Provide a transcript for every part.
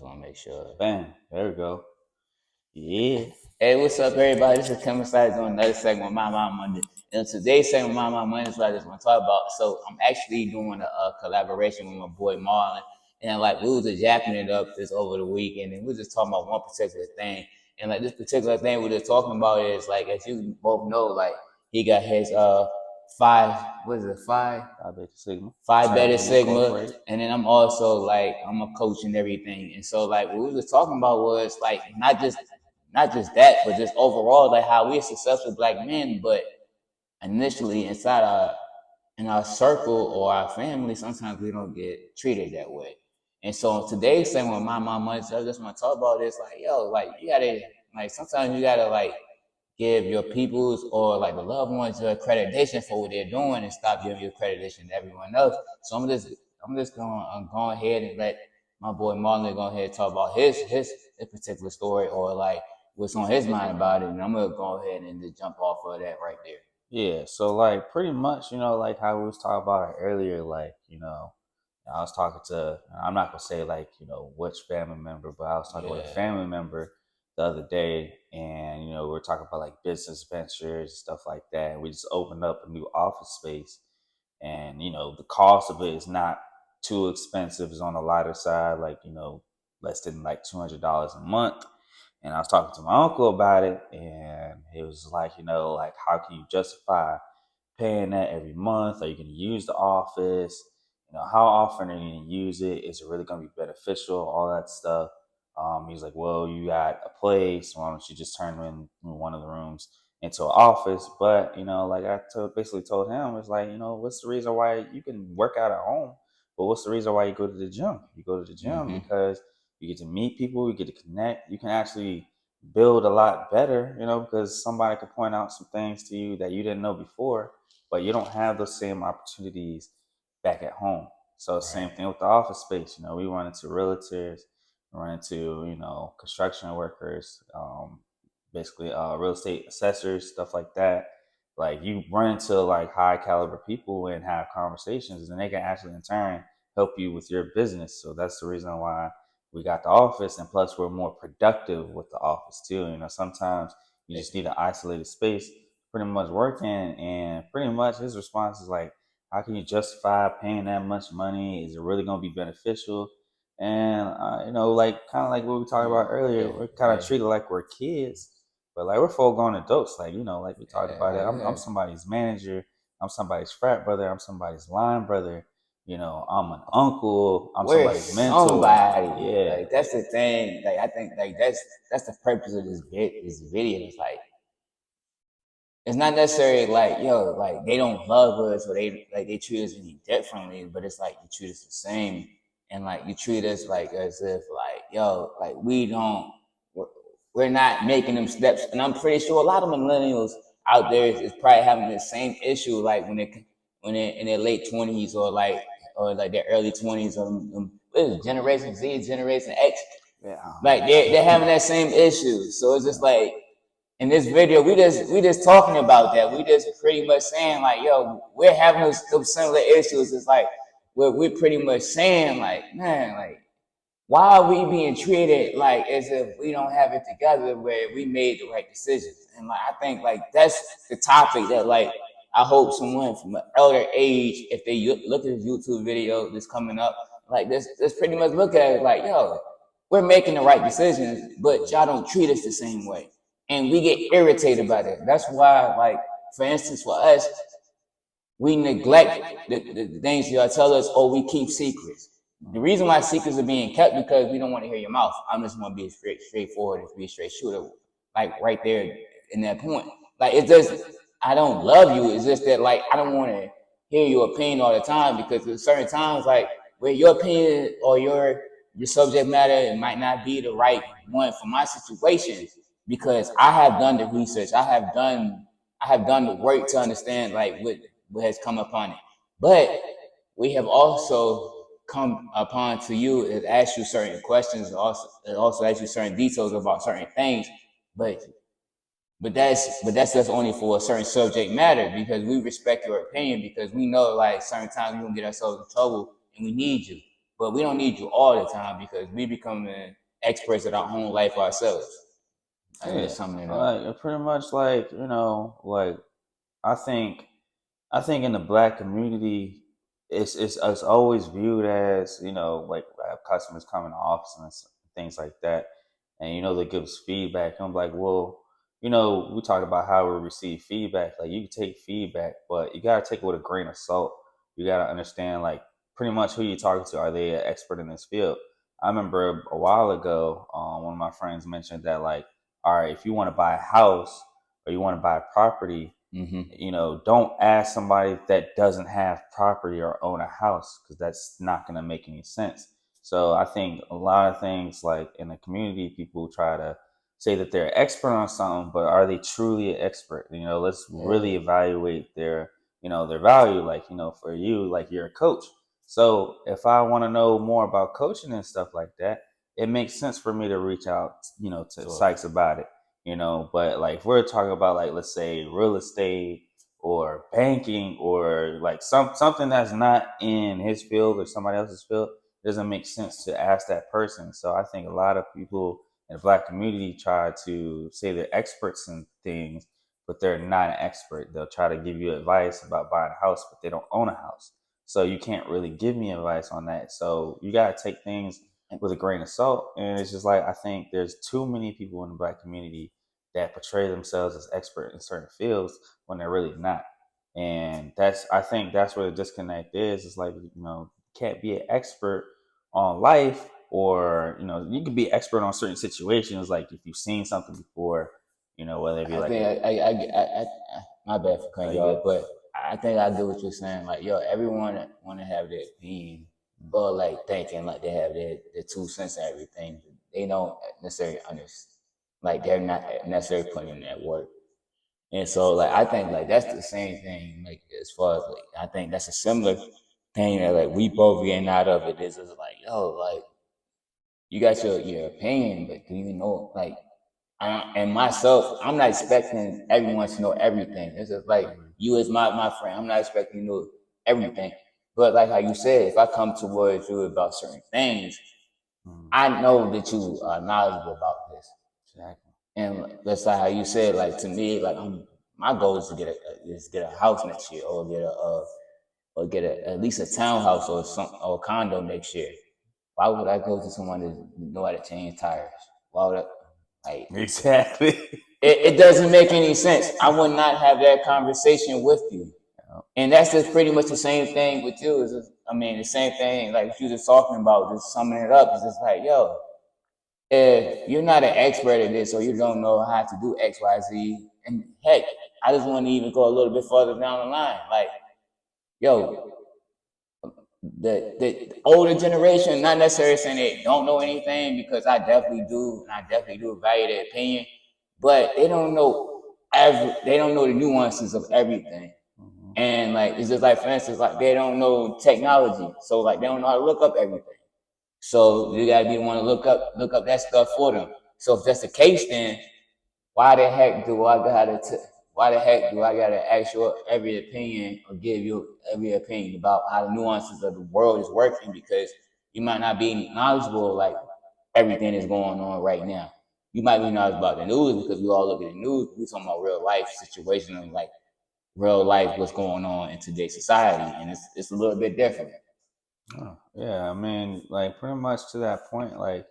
want to make sure. Bam. There we go. Yeah. Hey, what's up, everybody? This is Kevin Side doing another segment of My Mom Monday. And today's segment of My Mom Monday is what I just want to talk about. So I'm actually doing a collaboration with my boy Marlon. And like we was just yapping it up this over the weekend, and we was just talking about one particular thing. And like this particular thing we're just talking about is like, as you both know, like he got his five, what is it, five? Phi Beta Sigma. Phi Beta Sigma, and then I'm also like I'm a coach and everything, and so like what we was talking about was like not just that, but just overall like how we're successful black men, but initially inside in our circle or our family, sometimes we don't get treated that way. And so today's segment with My Mom Money, so I just want to talk about this, like yo, like you gotta like sometimes you gotta like give your peoples or like the loved ones your accreditation for what they're doing and stop giving you accreditation to everyone else. So I'm just going to go ahead and let my boy Marlon go ahead and talk about his particular story or like what's on his mind about it, and I'm gonna go ahead and just jump off of that right there. Yeah. So like pretty much, like how we was talking about it earlier, like, I was talking to, I'm not gonna say like, which family member, but I was talking with a family member the other day, and we were talking about like business ventures, stuff like that. And we just opened up a new office space, and the cost of it is not too expensive. It's on the lighter side, like less than like $200 a month. And I was talking to my uncle about it, and he was like, like how can you justify paying that every month? Are you going to use the office? How often are you going to use it? Is it really going to be beneficial? All that stuff. He's like, well, you got a place. Why don't you just turn in one of the rooms into an office? But, like basically told him, it's like, what's the reason why you can work out at home? But what's the reason why you go to the gym? You go to the gym because you get to meet people, you get to connect, you can actually build a lot better, because somebody could point out some things to you that you didn't know before, but you don't have those same opportunities back at home. So same thing with the office space. We run into realtors, we run into, construction workers, basically real estate assessors, stuff like that. Like you run into like high caliber people and have conversations, and they can actually in turn help you with your business. So that's the reason why we got the office, and plus we're more productive with the office too. Sometimes you just need an isolated space pretty much working, and pretty much his response is like, how can you justify paying that much money? Is it really going to be beneficial? And like kind of like what we talked about earlier, we're kind of treated like we're kids, but like we're full grown adults. Like like we talked about it. I'm somebody's manager. I'm somebody's frat brother. I'm somebody's line brother. I'm an uncle. I'm somebody's mentor. Somebody. Yeah, like that's the thing. Like I think like that's the purpose of this video. It's like it's not necessarily like yo, like they don't love us or they treat us any differently, but it's like you treat us the same, and like you treat us like as if like yo, like we're not making them steps, and I'm pretty sure a lot of millennials out there is probably having the same issue, like when they're in their late 20s or like their early 20s or what is it, Generation Z, Generation X, like they're having that same issue. So it's just like in this video, we just talking about that. We just pretty much saying like, yo, we're having those similar issues. It's like we're pretty much saying like, man, like why are we being treated like as if we don't have it together where we made the right decisions? And like I think like that's the topic that like I hope someone from an elder age, if they look at this YouTube video that's coming up, like this pretty much look at it like, yo, we're making the right decisions, but y'all don't treat us the same way. And we get irritated by that. That's why, like, for instance, for us, we neglect the things y'all tell us, or we keep secrets. The reason why secrets are being kept because we don't want to hear your mouth. I'm just gonna be straightforward and be a straight shooter, like right there in that point. Like it's just I don't love you. It's just that like I don't want to hear your opinion all the time because there's certain times like where your opinion or your subject matter it might not be the right one for my situation because I have done the research. I have done the work to understand like what has come upon it. But we have also come upon to you and ask you certain questions and also ask you certain details about certain things. But that's just only for a certain subject matter because we respect your opinion because we know like certain times we're gonna get ourselves in trouble and we need you. but we don't need you all the time because we becoming experts at our own life ourselves. That's Yeah, just summing it up. like pretty much like like I think in the black community, it's always viewed as like I have customers come in the office and things like that, and they give us feedback. I'm like, well, we talk about how we receive feedback. Like you can take feedback, but you gotta take it with a grain of salt. You gotta understand like pretty much who you're talking to. Are they an expert in this field? I remember a while ago, one of my friends mentioned that like, all right, if you want to buy a house or you want to buy a property, don't ask somebody that doesn't have property or own a house because that's not going to make any sense. So I think a lot of things like in the community, people try to say that they're expert on something, but are they truly an expert? Let's really evaluate their value. Like, for you, like you're a coach. So if I want to know more about coaching and stuff like that, it makes sense for me to reach out, to Sykes about it. But like if we're talking about like let's say real estate or banking or like something that's not in his field or somebody else's field, it doesn't make sense to ask that person. So I think a lot of people in the black community try to say they're experts in things, but they're not an expert. They'll try to give you advice about buying a house, but they don't own a house. So you can't really give me advice on that. So you got to take things with a grain of salt. And it's just like, I think there's too many people in the black community that portray themselves as expert in certain fields when they're really not. And I think that's where the disconnect is. It's like, you can't be an expert on life, or, you can be expert on certain situations. Like if you've seen something before, whether it be I like, think my bad for cutting you off, but I think I get what you're saying. Like, yo, everyone want to have their opinion, or like thinking like they have their 2 cents and everything. They don't necessarily understand. Like they're not necessarily putting in that work. And so like I think like that's the same thing. Like as far as like I think that's a similar thing that like we both getting out of it is like, yo, like you got your opinion, but do you know like and myself, I'm not expecting everyone to know everything. It's just like you as my friend, I'm not expecting you to know everything. But like how you said, if I come towards you about certain things, I know that you are knowledgeable about this. exactly. And that's like how you said, like to me, like my goal is to get a house next year, or get at least a townhouse or a condo next year. Why would I go to someone that know how to change tires? Why would I like Exactly. it doesn't make any sense. I would not have that conversation with you. And that's just pretty much the same thing with you. The same thing like you just talking about, just summing it up. It's just like, yo, if you're not an expert at this or you don't know how to do X, Y, Z, and heck, I just want to even go a little bit further down the line. Like, yo, the older generation, not necessarily saying they don't know anything, because I definitely do, and I definitely do value their opinion, but they don't know they don't know the nuances of everything. And like it's just like, for instance, like they don't know technology, so like they don't know how to look up everything. So you gotta be the one to look up that stuff for them. So if that's the case, then why the heck do I gotta why the heck do I gotta ask you every opinion or give you every opinion about how the nuances of the world is working? Because you might not be knowledgeable like everything is going on right now. You might be knowledgeable about the news because we all look at the news. We talking about real life situation and like real life what's going on in today's society, and it's a little bit different. Oh, yeah, I mean, like pretty much to that point, like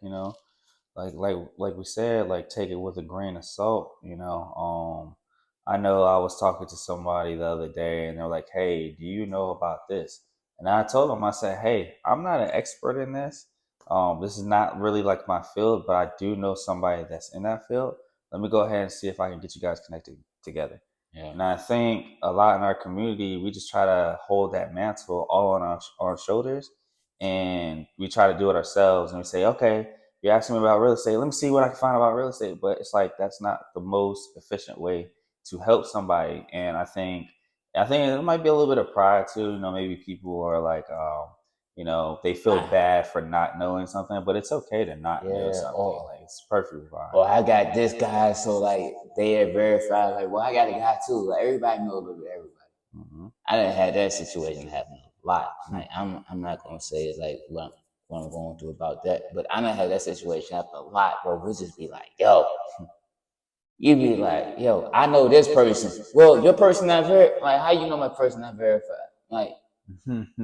like we said, like take it with a grain of salt. I know I was talking to somebody the other day, and they're like, "Hey, do you know about this?" And I told them, I said, "Hey, I'm not an expert in this. This is not really like my field, but I do know somebody that's in that field. Let me go ahead and see if I can get you guys connected together." Yeah. And I think a lot in our community, we just try to hold that mantle all on our shoulders, and we try to do it ourselves. And we say, okay, you're asking me about real estate. Let me see what I can find about real estate. But it's like that's not the most efficient way to help somebody. And I think it might be a little bit of pride too. Maybe people are like, they feel bad for not knowing something, but it's okay to not know something. Like it's perfectly fine. Or I got this guy, so like they are verified. Like, well, I got a guy too. Like everybody knows a little bit of everybody. I didn't have that situation happen a lot. Like I'm not gonna say it's like what I'm going through about that. But I don't have that situation happen a lot, bro. We'll just be like, yo, you be like, yo, I know this person. Well, your person not like, how you know my person not verified? Like,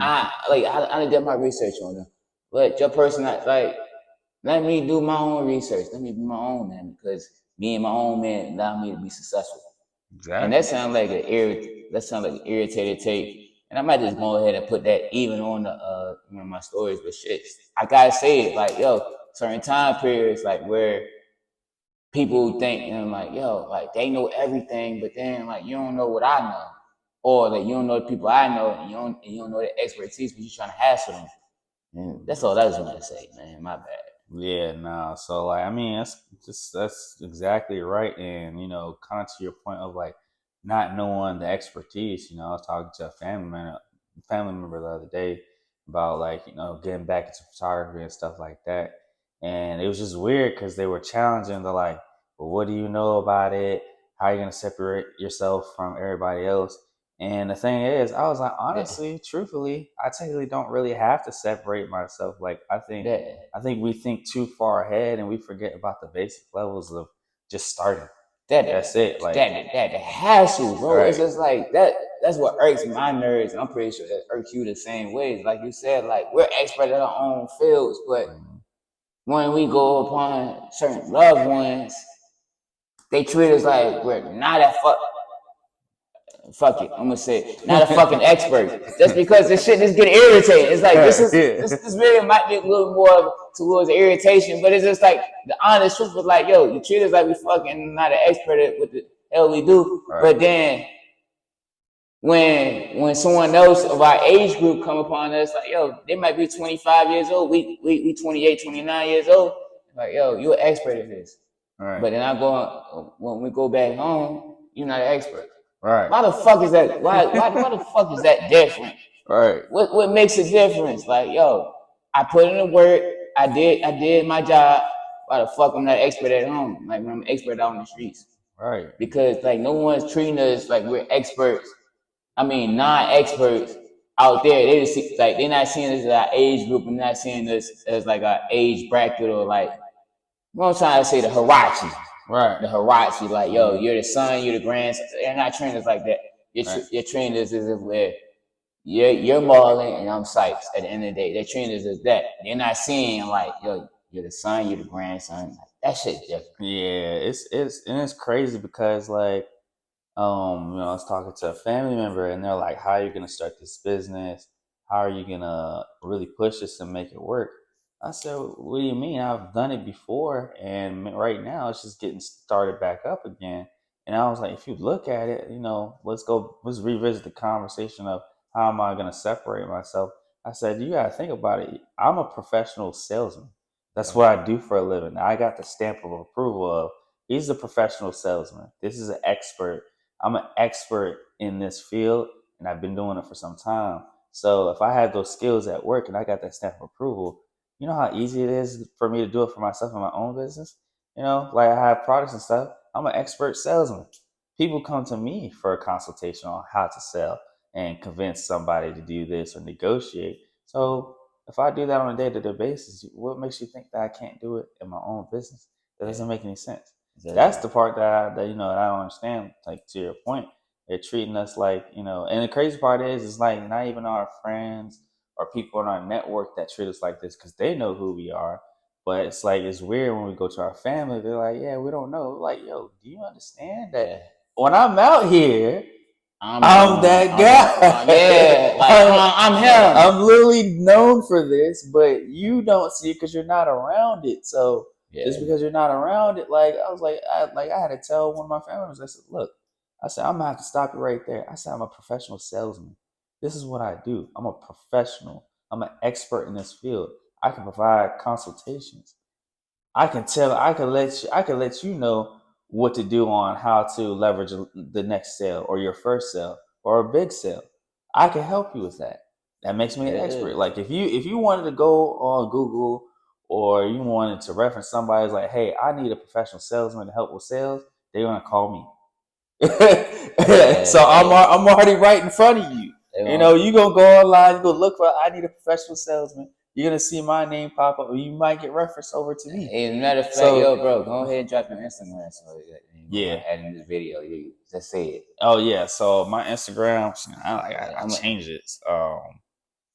I did my research on them, but your person not like. Let me do my own research. Let me be my own man, because me and my own man allow me to be successful. Exactly. And that sounds like an irritated take. And I might just go ahead and put that even on the my stories, but shit, I gotta say it. Like, yo, certain time periods like where people think, like, yo, like they know everything, but then like you don't know what I know. Or like you don't know the people I know, and you don't know their expertise, but you're trying to hassle them. And that's all I just want to say, man. My bad. Yeah, no. So like, I mean, that's exactly right. And kind of to your point of like not knowing the expertise. I was talking to a family member the other day about like getting back into photography and stuff like that. And it was just weird because they were challenging. They're like, "Well, what do you know about it? How are you gonna separate yourself from everybody else?" And the thing is, I was like, honestly, truthfully, I technically don't really have to separate myself. Like, I think we think too far ahead and we forget about the basic levels of just starting. That's it. Like that the hassle, bro. Right. It's just like that. That's what irks my nerves, and I'm pretty sure that irks you the same way. Like you said, like we're expert in our own fields, but when we go upon certain loved ones, they treat us like we're not a fuck it. I'm gonna say not a fucking expert. Just because this shit is getting irritating. It's like this really might be a little more towards irritation, but it's just like the honest truth was like, yo, you treat us like we fucking not an expert at what the hell we do. Right. But then when someone else of our age group come upon us, like, yo, they might be 25 years old, we 28, 29 years old. Like, yo, you're an expert at this. Right. But then when we go back home, you're not an expert. Right. Why the fuck is that? Why the fuck is that different? Right. What makes a difference? Like, yo, I put in the work, I did my job. Why the fuck I'm not an expert at home? Like when I'm an expert out on the streets. Right. Because like no one's treating us like we're experts. I mean, non-experts out there. They just like they're not seeing us as our age group and not seeing us as like our age bracket or like I'm trying to say the hierarchy. Right. The hierarchy, like, yo, you're the son, you're the grandson. They're not trained us like that. You're trained as if where you're Marlon and I'm Sykes at the end of the day. They're trained as that. They're not seeing like, yo, you're the son, you're the grandson. Like, that shit's different. Yeah, it's crazy because like I was talking to a family member and they're like, how are you gonna start this business? How are you gonna really push this and make it work? I said, what do you mean? I've done it before and right now it's just getting started back up again. And I was like, if you look at it, let's revisit the conversation of how am I gonna separate myself? I said, you gotta think about it. I'm a professional salesman. That's what I do for a living. I got the stamp of approval of he's a professional salesman. This is an expert. I'm an expert in this field and I've been doing it for some time. So if I had those skills at work and I got that stamp of approval, you know how easy it is for me to do it for myself in my own business? Like I have products and stuff. I'm an expert salesman. People come to me for a consultation on how to sell and convince somebody to do this or negotiate. So if I do that on a day-to-day basis, what makes you think that I can't do it in my own business? That doesn't make any sense. That's the part that I don't understand. Like to your point, they're treating us like and the crazy part is like not even our friends or people in our network that treat us like this because they know who we are. But it's like it's weird when we go to our family. They're like, yeah, we don't know. We're like, yo, do you understand that when I'm out here? I'm that guy. I'm him. I'm literally known for this, but you don't see it because you're not around it. So just because you're not around it, like I was like, I had to tell one of my family members. I said, look, I'm gonna have to stop you right there. I said, I'm a professional salesman. This is what I do. I'm a professional. I'm an expert in this field. I can provide consultations. I can let you know what to do on how to leverage the next sale or your first sale or a big sale. I can help you with that. That makes me an expert. Like if you wanted to go on Google or you wanted to reference somebody who's like, hey, I need a professional salesman to help with sales, they're gonna call me. So I'm already right in front of you. You gonna go online, you go look for I need a professional salesman. you're gonna see my name pop up. You might get referenced over to me. As a matter of fact, So- yo, bro, go ahead and drop your Instagram. So Yeah. add in this video. You just say it. Oh yeah, so my Instagram, I I'ma- changed it.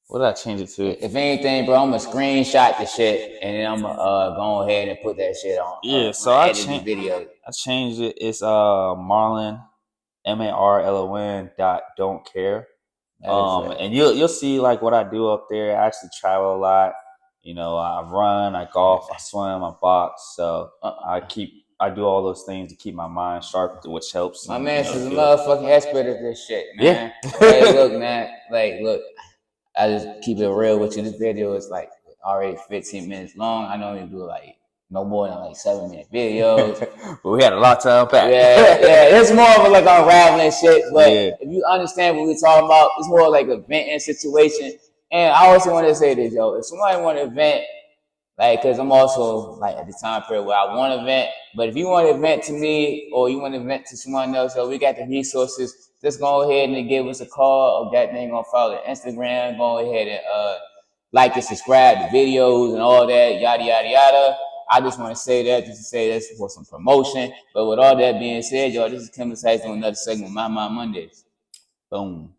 What did I change it to? If anything, bro, I'm gonna screenshot the shit and then I'm gonna go ahead and put that shit on. Yeah, so when I edit the video. I changed it. It's Marlon, MARLON don't care. And you'll see like what I do up there. I actually travel a lot. You know, I run, I golf, I swim, I box. So I do all those things to keep my mind sharp, which helps. My and, man you know, is a feel- motherfucking expert at this shit, man. Yeah. Hey, look, man. Like, look, I just keep it real with you. This video is like already 15 minutes long. I don't even do like no more than like 7-minute videos. But we had a lot to unpack. Yeah. It's more of a, like unraveling shit. But Yeah. if you understand what we're talking about, it's more like a venting situation. And I also want to say this, yo. If somebody want to vent, like, because I'm also like at the time period where I want to vent. But if you want to vent to me or you want to vent to someone else, yo, we got the resources. Just go ahead and give us a call. Or that thing gonna follow the Instagram. Go ahead and like and subscribe to videos and all that, yada yada yada. I just want to say that just to say this for some promotion. But with all that being said, yo, this is Kim Sites on another segment of My Mondays. Boom.